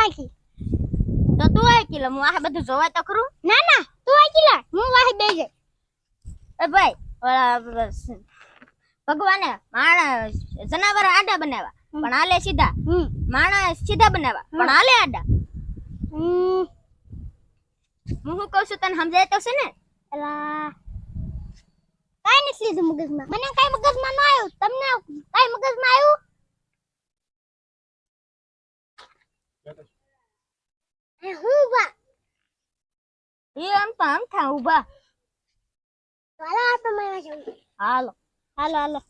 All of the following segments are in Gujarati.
વાંકી તો તું વાંકી લે, હું આ બધું જોવા તો ખરું. ના ના તું વાંકી લે, હું વાહી બેહી જાય. એ ભાઈ ભગવાને માણસ જનાવર આડા બનાવ્યા પણ હાલે સીધા, માણસ સીધા બનાવ્યા પણ હાલે આડા. હું શું કહું છું તને સમજાય તો છે ને? એલા કાઈ નથી લીધું મગજમાં, મને કાઈ મગજમાં ન આવ્યું, તમને કાઈ મગજમાં આવ્યું? હું બા એ આમ તો આમ થા ઊભા. હાલો આપણે મળવા જવું. હાલો હાલો હાલો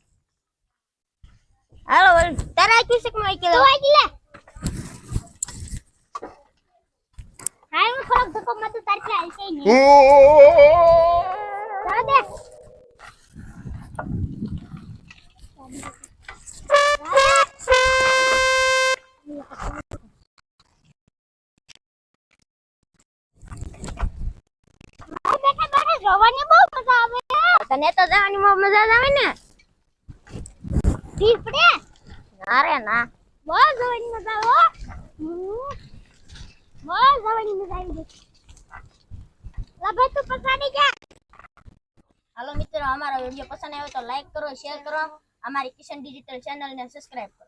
હાલો તારા કિસક માં તું વાંકી લે. હાય હું થોડોક ધક્કો મારું તારી હાલ છે ને. ચાલ દે. બેઠા બેઠા જોવાની બહુ મજા આવે. તને તો જવાની બહુ મજા આવે ને. દીપડે ના રે ના, બહુ જોવાની મજા આવે. બહુ જોવાની મજા આવી ગઈ. લા ભાઈ તું પસાડી જા. હાલો મિત્રો, અમારો વિડીયો પસંદ આવ્યો તો લાઈક કરો, શેર કરો, અમારી કિશન ડિજિટલ ચેનલને સબસ્ક્રાઇબ કરો.